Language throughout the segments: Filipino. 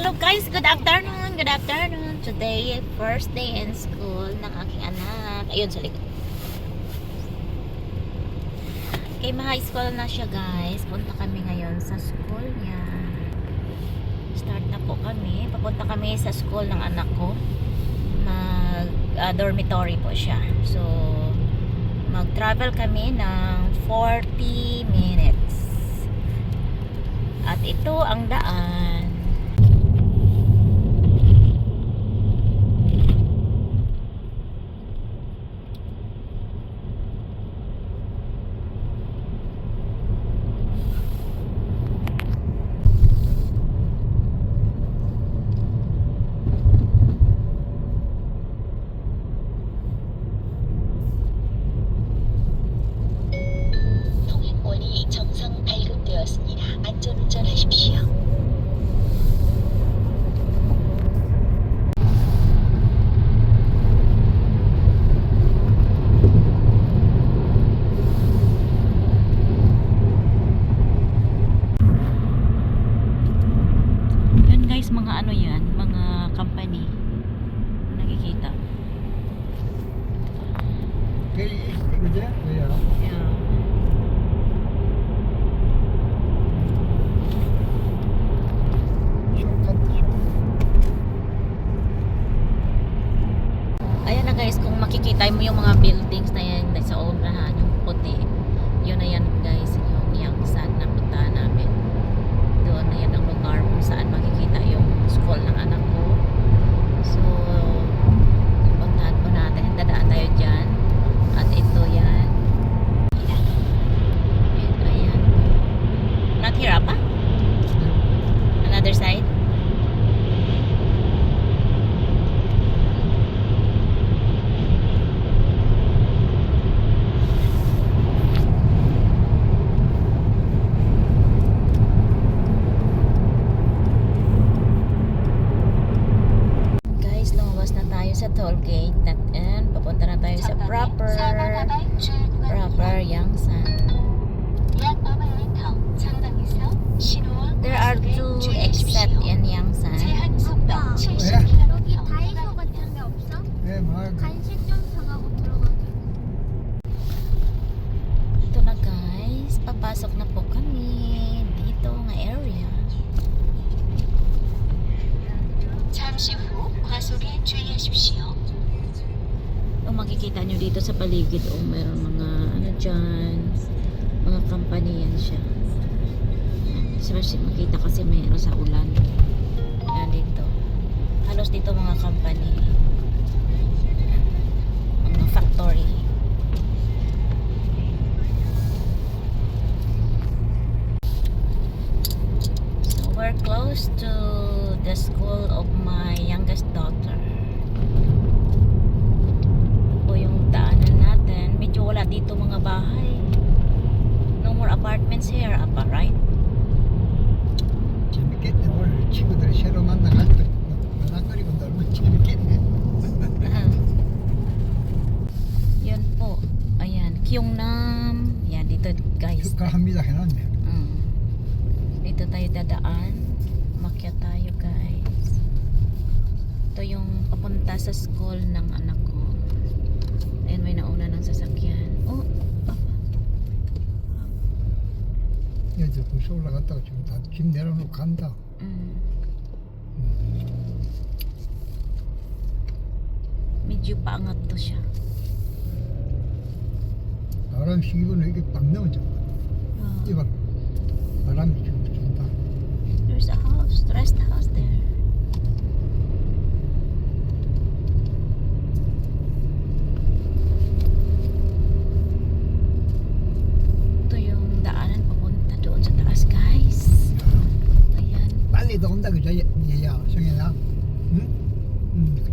Hello guys, good afternoon, good afternoon. Today, first day in school ng aking anak. Ayun sa likod. Okay, ma-high school na siya guys. Punta kami ngayon sa school niya. Start na po kami. Papunta kami sa school ng anak ko. Dormitory po siya. So, mag-travel kami ng 40 minutes. At ito ang daan. 통행권이 정상 발급되었습니다. 안전운전하십시오. Yun guys, mga ano yan, mga company. Nakikita. 그제? 왜요? Yeah. Ayan na guys, kung makikita mo yung mga buildings na yan sa unahan, yung puti, yun na yan guys, yung Yangsan na puntahan namin. Doon na yan ang lugar kung saan makikita yung school ng anak ko. So, puntahan po natin, dadaan tayo dyan. At ito yan. Ayan. Not here, apa? Another side? Guys, lumabas na tayo sa toll gate and papunta na tayo sa proper Yangsan. There are two exit in Yangsan. 여기 다이소 같은 데 없어? 네, 말 간식 좀 사가고 들어가자. Ito na guys, papasok na po kami dito ng area. 잠시 후 과속에 주의하십시오. Makikita nyo dito sa paligid meron mga ano dyan, mga company yan siya. Especially makita kasi mayroon sa ulan. Yan dito. Halos dito mga company. Mga factory. So we're close to the school of my youngest daughter. Po yung daanan natin. Medyo wala dito mga bahay. No more apartments here, apa, right? 재밌겠네. 오늘 친구들 새로 만나가지고 만나거리고 놀면 재밌겠네. Yun po. Ayan, Kyungnam. Yan, dito guys. 축하합니다 해놨네. Dito tayo dadaan. Makyat tayo guys. Ito yung papunta sa school ng anak ko. Ayan, may nauna ng sasakyan. Oh, papa. 여기서 벌써 올라갔다가 지금 다 집 내려놓고 간다. Medyo paangat to siya. 바람 시기고는 이게 빡 넘어져. 이봐 바람이 지금 준다. There's a house, rest house there. Ito yung daanan papunta doon sa taas guys. Ayan. 빨리 더 온다 그죠 얘야 성현아? 응?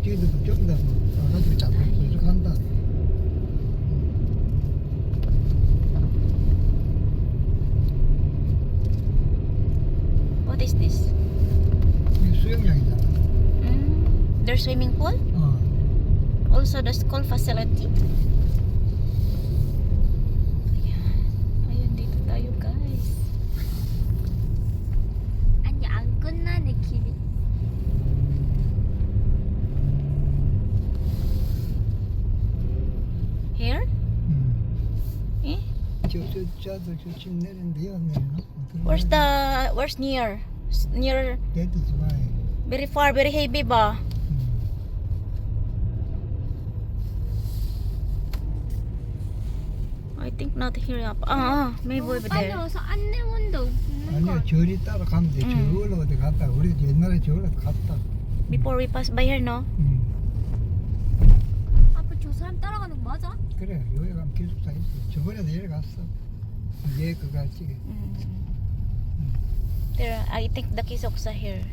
저기도 저기다 와가지고 잡고 계속 간다. What is this? 이게 수영장이잖아. There's swimming pool? Also the school facility? Ayan. Ayan, dito tayo guys. 아니 안 끝나네 길이. 저집 내린데요, 내리나? Where's near? Near, That is why. very far, very heavy ba? I think not here up. Maybe over 빨리 there. 와서 안내문도 없는 거 아니요, 절이 따라가면 돼. 절로 어디 갔다. 우리 옛날에 절로 갔다. Before we pass by here, no? 아빠 저 사람 따라가는 거 맞아? 그래, 여기 가면 기숙사 있어. 저번에도 내려갔어. 얘 그거 할지. There, I think the Kisoksa here.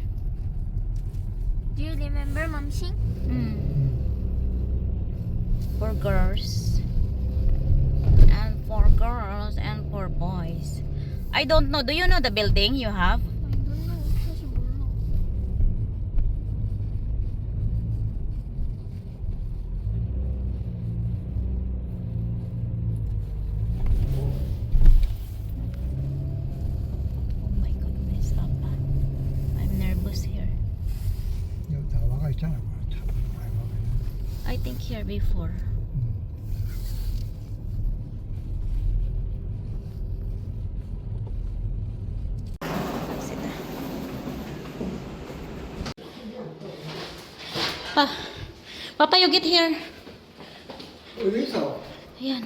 Do you remember 맘싱? For girls. And for girls and for boys. I don't know. Do you know the building you have? I don't know. 사실 몰라. Oh my goodness, Papa. I'm nervous here. 여기 다 와가 있잖아. 참 많이 와가 있네. I think here before. Papa, you get here. 어디서? Ayan.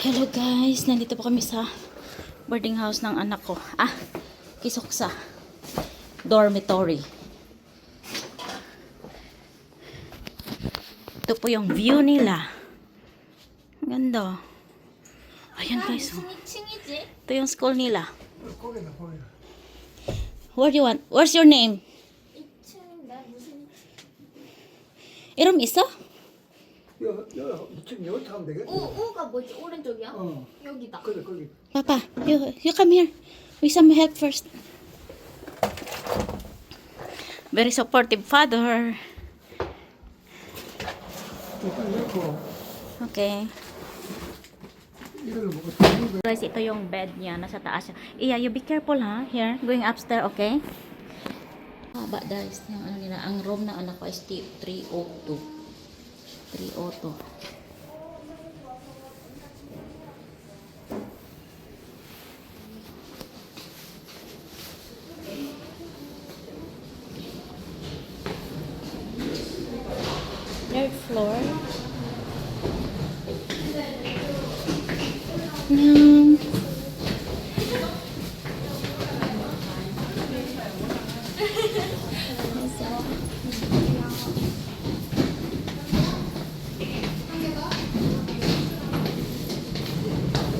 Hello guys, nandito po kami sa boarding house ng anak ko. Kisoksa. Dormitory. Ito po yung view nila. Ang ganda. Ayan guys. 무슨 2층이지? Ito yung school nila. 거기다 거기다. Where do you want? What's your name? 2층인데 무슨 이름 있어? 지금 여기 타면 되겠다. 우가 뭐지? 오른쪽이야? 어, 여기다. 그래 거기. Papa, you come here. With some help first. Very supportive father. 일단 넣고 Okay. 이걸로 먹고 타는 거. Guys, ito yung bed niya. Nasa taas siya. Iya, you be careful ha. Here, going upstairs, okay? Haba guys. Yung ano nila. Ang room ng anak ko is 302. 302. Third floor.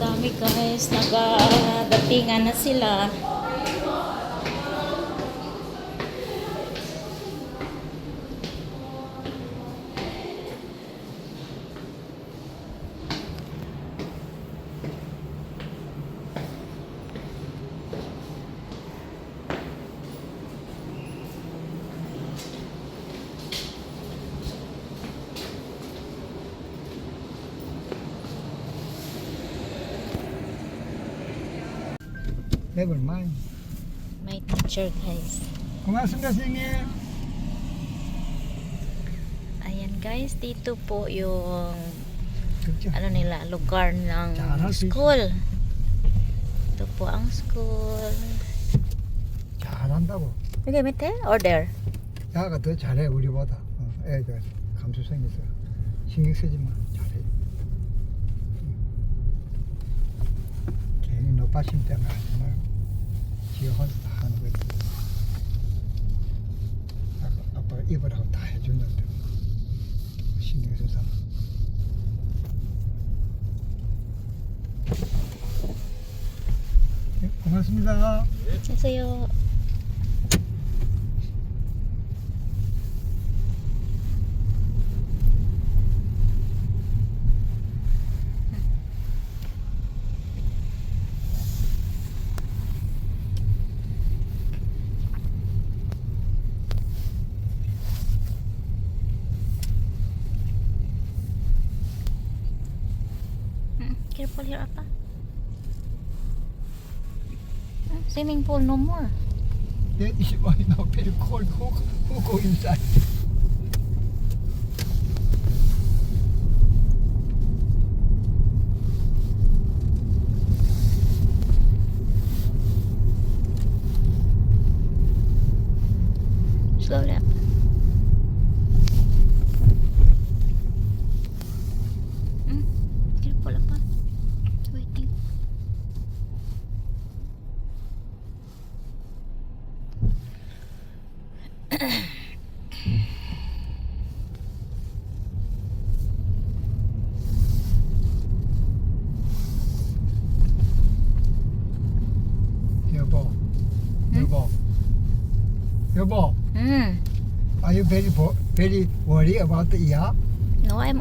Dami guys, nagdatingan na sila. Never mind. My teacher guys. 고맙습니다, 선생님. Ayan guys, dito po yung 그렇죠. ano nila, lugar ng 잘할 수 있어. school. Ito po ang school. 잘한다고. 여기 밑에? Or there? 야가 더 잘해 우리보다. 애들 감수성이 있어. 신경 쓰지 마. 잘해. 괜히 높아심 때문에 하지 말고 지가 혼자 다 하는 거지. 아빠가 입으라고 다 해주는데 신경 써서. 네, 고맙습니다. Sa'yo. Careful here, Appa. Swimming pool no more. That is why now very cold. Who go inside? 여보, Hmm. are you very worried about the ear? No, I'm